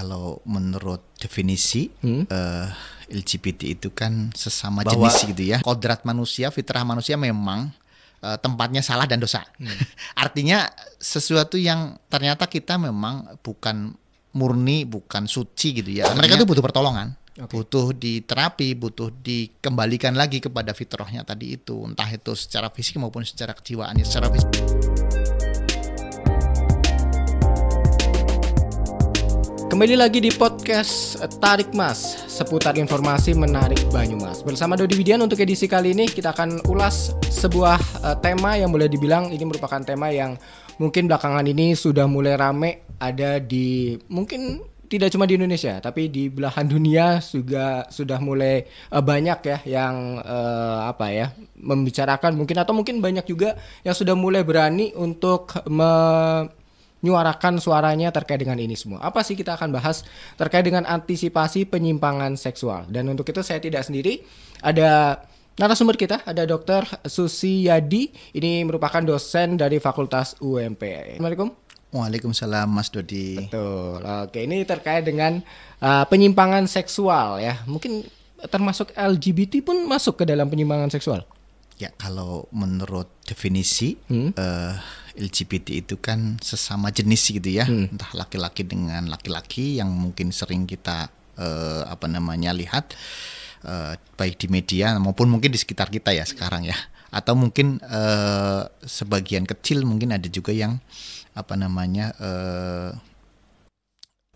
kalau menurut definisi LGBT itu kan sesama Bahwa jenis gitu ya. Kodrat manusia, fitrah manusia memang tempatnya salah dan dosa. Artinya sesuatu yang ternyata kita memang bukan murni, bukan suci gitu ya. Mereka itu butuh pertolongan. Butuh diterapi, butuh dikembalikan lagi kepada fitrahnya tadi itu. Entah itu secara fisik maupun secara kejiwaan. Secara fisik. Kembali lagi di podcast Tarik Mas, seputar informasi menarik Banyumas. Bersama Dodi Widian, untuk edisi kali ini kita akan ulas sebuah tema yang boleh dibilang ini merupakan tema yang mungkin belakangan ini sudah mulai rame, ada di mungkin tidak cuma di Indonesia, tapi di belahan dunia juga sudah mulai banyak ya yang membicarakan mungkin, atau mungkin banyak juga yang sudah mulai berani untuk menyuarakan suaranya terkait dengan ini semua. Apa sih kita akan bahas terkait dengan antisipasi penyimpangan seksual. Dan untuk itu saya tidak sendiri, ada narasumber kita, ada Dr. Susi Yadi. Ini merupakan dosen dari Fakultas UMP. Assalamualaikum. Waalaikumsalam Mas Dodi. Betul. Oke, ini terkait dengan penyimpangan seksual ya. Mungkin termasuk LGBT pun masuk ke dalam penyimpangan seksual. Ya, kalau menurut definisi LGBT itu kan sesama jenis gitu ya. Entah laki-laki dengan laki-laki yang mungkin sering kita lihat baik di media maupun mungkin di sekitar kita ya sekarang ya. Atau mungkin sebagian kecil mungkin ada juga yang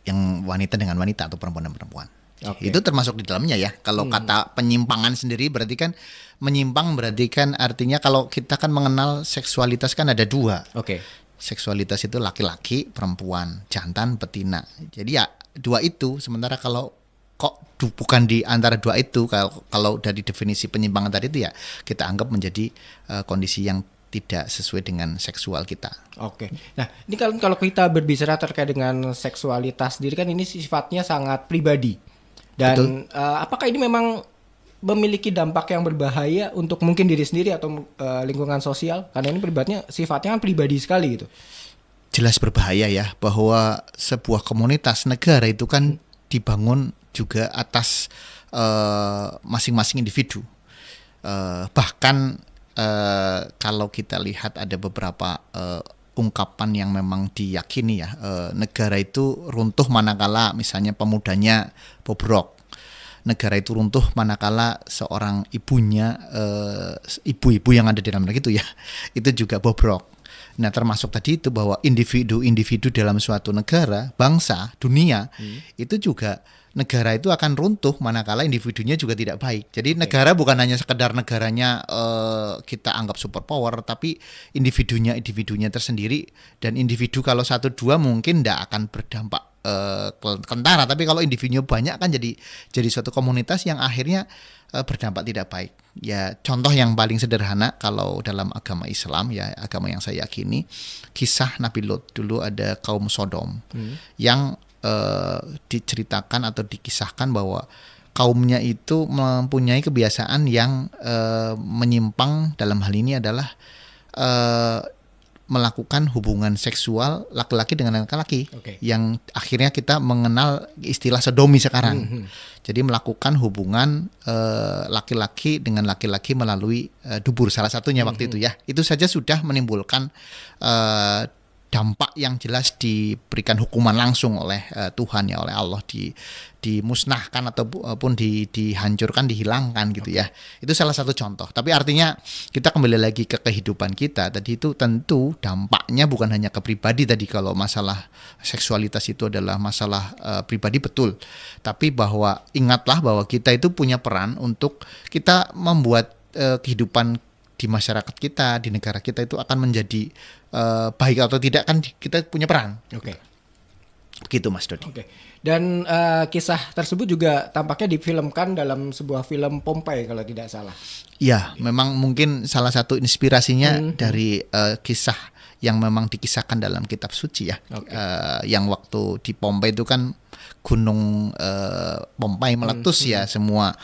yang wanita dengan wanita atau perempuan dengan perempuan. Okay. Itu termasuk di dalamnya ya. Kalau kata penyimpangan sendiri berarti kan menyimpang, berarti kan artinya kalau kita kan mengenal seksualitas kan ada dua. Oke. Seksualitas itu laki-laki, perempuan, jantan, betina. Jadi ya dua itu. Sementara kalau bukan di antara dua itu, kalau dari definisi penyimpangan tadi itu ya kita anggap menjadi kondisi yang tidak sesuai dengan seksual kita. Oke. Nah, ini kalau kita berbicara terkait dengan seksualitas sendiri kan ini sifatnya sangat pribadi. Dan apakah ini memang memiliki dampak yang berbahaya untuk mungkin diri sendiri atau lingkungan sosial? Karena ini sifatnya kan pribadi sekali gitu. Jelas berbahaya ya, bahwa sebuah komunitas negara itu kan dibangun juga atas masing-masing individu. Bahkan kalau kita lihat ada beberapa ungkapan yang memang diyakini ya, negara itu runtuh manakala misalnya pemudanya bobrok. Negara itu runtuh manakala seorang ibunya, ibu-ibu yang ada di dalam negara itu ya, itu juga bobrok. Nah, termasuk tadi itu bahwa individu-individu dalam suatu negara, bangsa, dunia, itu juga negara itu akan runtuh manakala individunya juga tidak baik. Jadi negara bukan hanya sekedar negaranya kita anggap superpower, tapi individunya tersendiri. Dan individu kalau 1-2 mungkin tidak akan berdampak kentara, tapi kalau individunya banyak kan jadi suatu komunitas yang akhirnya berdampak tidak baik. Ya, contoh yang paling sederhana kalau dalam agama Islam ya, agama yang saya yakini, kisah Nabi Lot. Dulu ada kaum Sodom yang diceritakan atau dikisahkan bahwa kaumnya itu mempunyai kebiasaan yang menyimpang. Dalam hal ini adalah melakukan hubungan seksual laki-laki dengan laki-laki, yang akhirnya kita mengenal istilah sodomi sekarang. Jadi melakukan hubungan laki-laki dengan laki-laki melalui dubur salah satunya waktu itu ya. Itu saja sudah menimbulkan dampak yang jelas, diberikan hukuman langsung oleh Tuhan ya, oleh Allah, dimusnahkan ataupun dihancurkan, dihilangkan gitu ya. Itu salah satu contoh. Tapi artinya kita kembali lagi ke kehidupan kita tadi, itu tentu dampaknya bukan hanya ke pribadi tadi. Kalau masalah seksualitas itu adalah masalah pribadi, betul. Tapi bahwa ingatlah bahwa kita itu punya peran untuk kita membuat kehidupan di masyarakat kita, di negara kita itu akan menjadi baik atau tidak, kan kita punya peran. Begitu Mas Dodi. Dan kisah tersebut juga tampaknya difilmkan dalam sebuah film Pompeii kalau tidak salah. Ya, memang mungkin salah satu inspirasinya dari kisah yang memang dikisahkan dalam kitab suci ya. Yang waktu di Pompeii itu kan gunung Pompai meletus ya, semua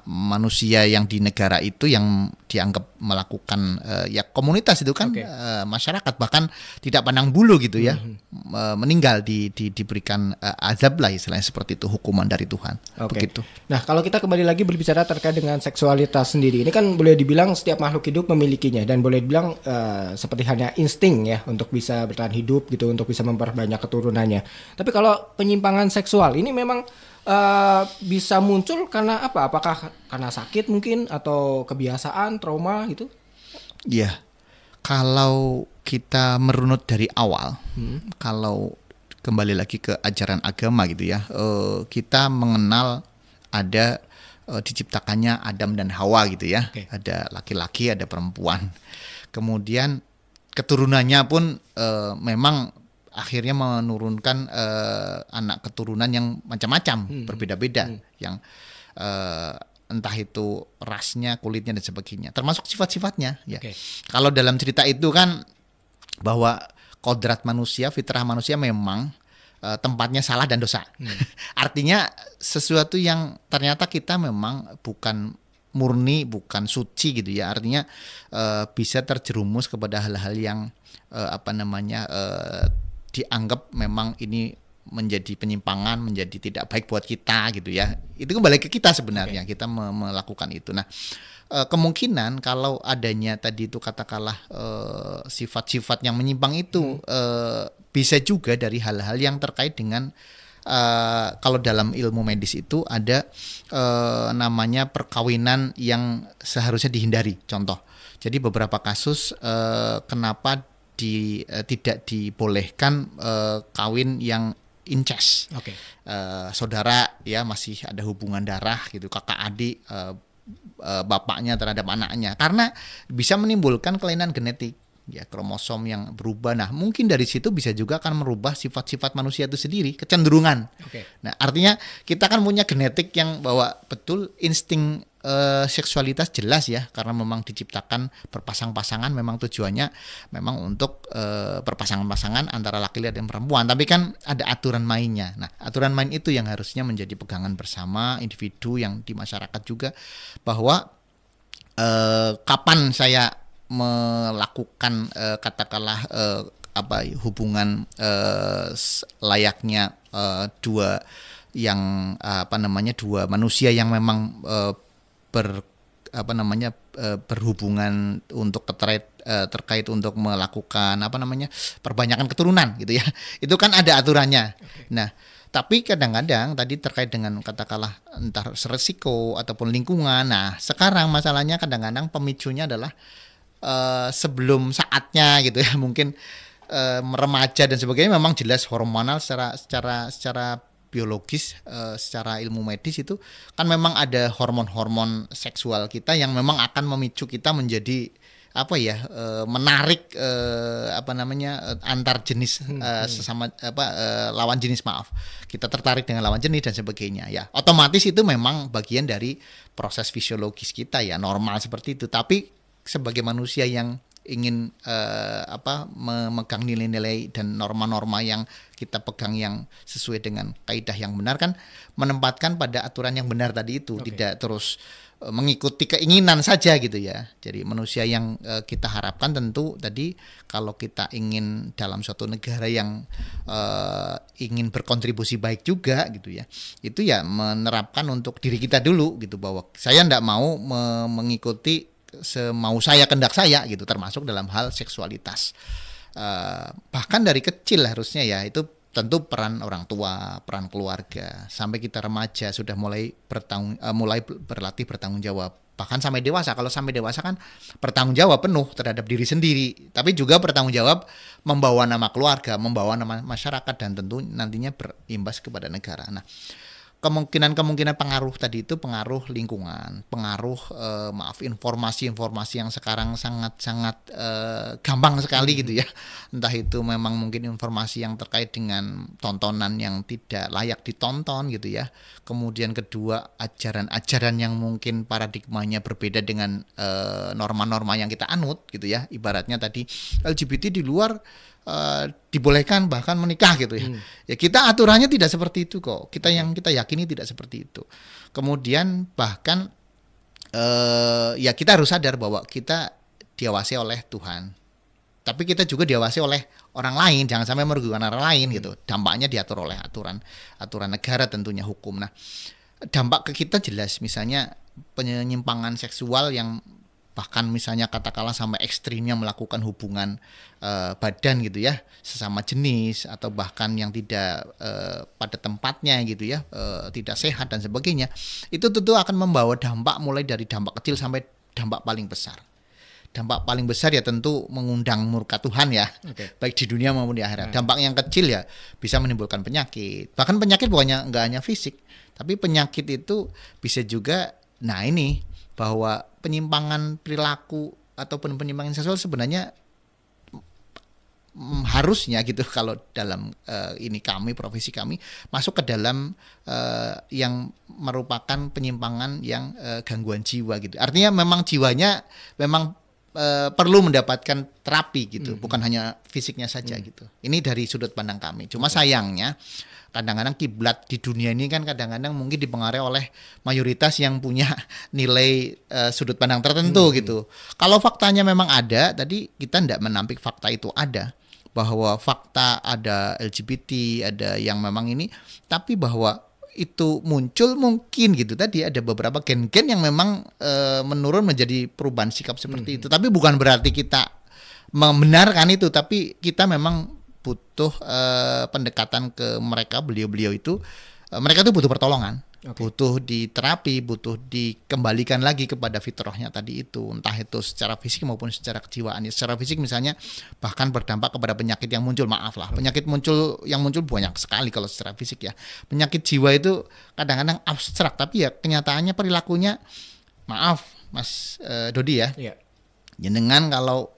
manusia yang di negara itu yang dianggap melakukan ya komunitas itu kan masyarakat bahkan tidak pandang bulu gitu ya, meninggal diberikan azab lah istilahnya seperti itu, hukuman dari Tuhan. Begitu. Nah, kalau kita kembali lagi berbicara terkait dengan seksualitas sendiri, ini kan boleh dibilang setiap makhluk hidup memilikinya dan boleh dibilang seperti hanya insting ya untuk bisa bertahan hidup gitu, untuk bisa memperbanyak keturunannya. Tapi kalau penyimpangan seksual ini memang bisa muncul karena apa? Apakah karena sakit mungkin atau kebiasaan, trauma gitu? Iya. Kalau kita merunut dari awal, kalau kembali lagi ke ajaran agama gitu ya, kita mengenal ada diciptakannya Adam dan Hawa gitu ya, ada laki-laki, ada perempuan. Kemudian keturunannya pun memang akhirnya menurunkan anak keturunan yang macam-macam, berbeda-beda, yang entah itu rasnya, kulitnya dan sebagainya, termasuk sifat-sifatnya. Ya. Kalau dalam cerita itu kan bahwa kodrat manusia, fitrah manusia memang tempatnya salah dan dosa. Artinya sesuatu yang ternyata kita memang bukan murni, bukan suci gitu ya. Artinya bisa terjerumus kepada hal-hal yang dianggap memang ini menjadi penyimpangan, menjadi tidak baik buat kita gitu ya. Itu kembali ke kita sebenarnya, kita melakukan itu. Nah, kemungkinan kalau adanya tadi itu katakanlah sifat-sifat yang menyimpang itu bisa juga dari hal-hal yang terkait dengan kalau dalam ilmu medis itu ada namanya perkawinan yang seharusnya dihindari. Contoh, jadi beberapa kasus kenapa tidak dibolehkan kawin yang incest, saudara ya masih ada hubungan darah gitu, kakak adik, bapaknya terhadap anaknya, karena bisa menimbulkan kelainan genetik ya, kromosom yang berubah. Nah, mungkin dari situ bisa juga akan merubah sifat-sifat manusia itu sendiri, kecenderungan. Nah, artinya kita kan punya genetik yang bahwa betul insting seksualitas jelas ya, karena memang diciptakan berpasang-pasangan, memang tujuannya memang untuk berpasangan-pasangan antara laki-laki dan perempuan, tapi kan ada aturan mainnya. Nah, aturan main itu yang harusnya menjadi pegangan bersama individu yang di masyarakat juga, bahwa kapan saya melakukan katakanlah hubungan layaknya dua manusia yang memang berhubungan untuk terkait untuk melakukan perbanyakan keturunan gitu ya. Itu kan ada aturannya. Nah, tapi kadang-kadang tadi terkait dengan katakanlah entah resiko ataupun lingkungan. Nah, sekarang masalahnya kadang-kadang pemicunya adalah sebelum saatnya gitu ya, mungkin remaja dan sebagainya, memang jelas hormonal secara biologis, secara ilmu medis itu kan memang ada hormon-hormon seksual kita yang memang akan memicu kita menjadi menarik antar jenis sesama lawan jenis, kita tertarik dengan lawan jenis dan sebagainya ya. Otomatis itu memang bagian dari proses fisiologis kita ya, normal seperti itu. Tapi sebagai manusia yang ingin memegang nilai-nilai dan norma-norma yang kita pegang yang sesuai dengan kaidah yang benar, kan menempatkan pada aturan yang benar tadi itu, tidak terus mengikuti keinginan saja gitu ya. Jadi manusia yang kita harapkan tentu tadi, kalau kita ingin dalam suatu negara yang ingin berkontribusi baik juga gitu ya, itu ya menerapkan untuk diri kita dulu gitu, bahwa saya tidak mau mengikuti semau saya, kehendak saya gitu, termasuk dalam hal seksualitas. Bahkan dari kecil harusnya ya, itu tentu peran orang tua, peran keluarga, sampai kita remaja sudah mulai berlatih bertanggung jawab. Bahkan sampai dewasa, kalau sampai dewasa kan bertanggung jawab penuh terhadap diri sendiri, tapi juga bertanggung jawab membawa nama keluarga, membawa nama masyarakat, dan tentu nantinya berimbas kepada negara. Nah, kemungkinan pengaruh tadi itu pengaruh lingkungan, pengaruh informasi-informasi yang sekarang sangat gampang sekali gitu ya. Entah itu memang mungkin informasi yang terkait dengan tontonan yang tidak layak ditonton gitu ya. Kemudian kedua, ajaran-ajaran yang mungkin paradigmanya berbeda dengan norma-norma yang kita anut gitu ya. Ibaratnya tadi LGBT di luar dibolehkan bahkan menikah gitu ya. Ya kita aturannya tidak seperti itu kok. Kita yang kita yakini tidak seperti itu. Kemudian bahkan ya kita harus sadar bahwa kita diawasi oleh Tuhan. Tapi kita juga diawasi oleh orang lain, jangan sampai merugikan orang lain gitu. Dampaknya diatur oleh aturan negara tentunya, hukum. Nah, dampak ke kita jelas, misalnya penyimpangan seksual yang bahkan misalnya katakanlah sampai ekstrimnya melakukan hubungan badan gitu ya, sesama jenis, atau bahkan yang tidak pada tempatnya gitu ya, tidak sehat dan sebagainya. Itu tentu akan membawa dampak mulai dari dampak kecil sampai dampak paling besar. Dampak paling besar ya tentu mengundang murka Tuhan ya, baik di dunia maupun di akhirat. Dampak yang kecil ya bisa menimbulkan penyakit. Bahkan penyakit bukannya nggak hanya fisik, tapi penyakit itu bisa juga, nah ini bahwa penyimpangan perilaku ataupun penyimpangan seksual sebenarnya harusnya gitu kalau dalam ini kami, profesi kami masuk ke dalam yang merupakan penyimpangan yang gangguan jiwa gitu. Artinya memang jiwanya memang perlu mendapatkan terapi gitu, bukan hanya fisiknya saja gitu. Ini dari sudut pandang kami. Cuma sayangnya kadang-kadang kiblat di dunia ini kan kadang-kadang mungkin dipengaruhi oleh mayoritas yang punya nilai sudut pandang tertentu gitu. Kalau faktanya memang ada, tadi kita tidak menampik fakta itu ada, bahwa fakta ada LGBT, ada yang memang ini, tapi bahwa itu muncul mungkin gitu tadi ada beberapa gen-gen yang memang menurun menjadi perubahan sikap seperti itu. Tapi bukan berarti kita membenarkan itu, tapi kita memang butuh pendekatan ke mereka, beliau-beliau itu mereka tuh butuh pertolongan, butuh diterapi, butuh dikembalikan lagi kepada fitrahnya tadi itu, entah itu secara fisik maupun secara kejiwaan. Secara fisik misalnya bahkan berdampak kepada penyakit yang muncul, penyakit yang muncul banyak sekali kalau secara fisik ya. Penyakit jiwa itu kadang-kadang abstrak, tapi ya kenyataannya perilakunya, maaf Mas Dodi ya, jenengan kalau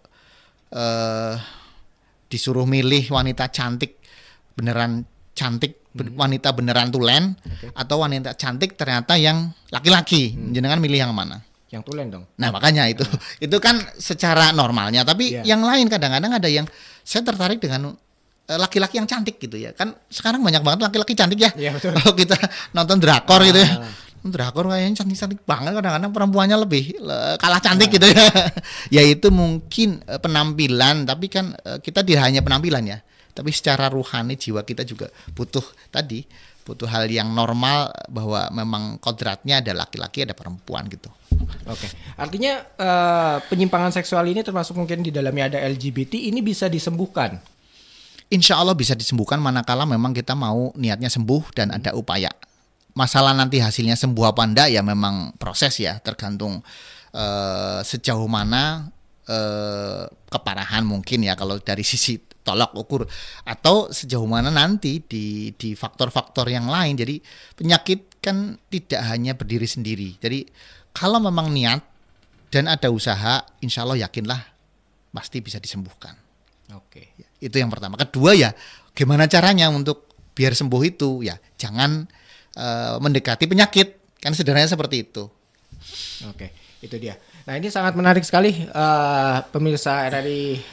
disuruh milih wanita cantik beneran cantik, wanita beneran tulen, atau wanita cantik ternyata yang laki-laki, jenengan milih yang mana? Yang tulen dong. Nah makanya itu kan secara normalnya. Tapi yang lain kadang-kadang ada yang saya tertarik dengan laki-laki yang cantik gitu ya. Kan sekarang banyak banget laki-laki cantik ya. Kalau kita nonton drakor gitu ya, drakor kayaknya cantik-cantik banget, kadang-kadang perempuannya lebih kalah cantik gitu ya. Ya itu mungkin penampilan, tapi kan kita tidak hanya penampilan ya, tapi secara ruhani jiwa kita juga butuh hal yang normal, bahwa memang kodratnya ada laki-laki ada perempuan gitu. Oke. Artinya penyimpangan seksual ini termasuk mungkin di dalamnya ada LGBT, ini bisa disembuhkan? Insya Allah bisa disembuhkan manakala memang kita mau niatnya sembuh dan ada upaya. Masalah nanti hasilnya sembuh apa enggak ya memang proses ya, tergantung sejauh mana keparahan mungkin ya kalau dari sisi tolak ukur, atau sejauh mana nanti di faktor-faktor yang lain. Jadi penyakit kan tidak hanya berdiri sendiri. Jadi kalau memang niat dan ada usaha, insya Allah yakinlah pasti bisa disembuhkan. Oke. Itu yang pertama. Kedua ya, gimana caranya untuk biar sembuh itu ya jangan mendekati penyakit, kan sederhananya seperti itu. Oke, itu dia. Nah ini sangat menarik sekali pemirsa RRI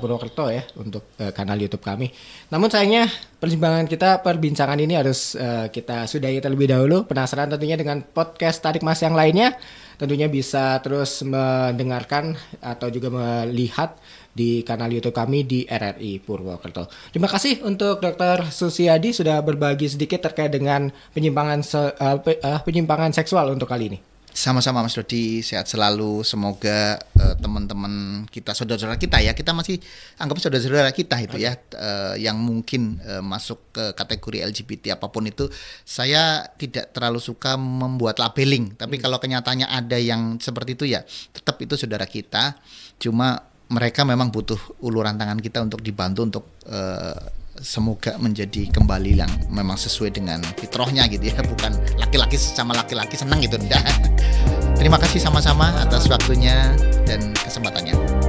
Purwokerto ya untuk kanal YouTube kami. Namun sayangnya perbincangan ini harus kita sudahi terlebih dahulu. Penasaran tentunya dengan podcast Tarik Mas yang lainnya? Tentunya bisa terus mendengarkan atau juga melihat di kanal YouTube kami di RRI Purwokerto. Terima kasih untuk Dr. Susiadi sudah berbagi sedikit terkait dengan penyimpangan seksual untuk kali ini. Sama-sama Mas Dodi, sehat selalu. Semoga teman-teman kita, saudara-saudara kita ya, kita masih anggap saudara-saudara kita itu ya, yang mungkin masuk ke kategori LGBT apapun itu. Saya tidak terlalu suka membuat labeling, tapi kalau kenyataannya ada yang seperti itu ya, tetap itu saudara kita. Cuma mereka memang butuh uluran tangan kita untuk dibantu untuk semoga menjadi kembali yang memang sesuai dengan fitrahnya gitu ya, bukan laki-laki sama laki-laki senang gitu. Terima kasih sama-sama atas waktunya dan kesempatannya.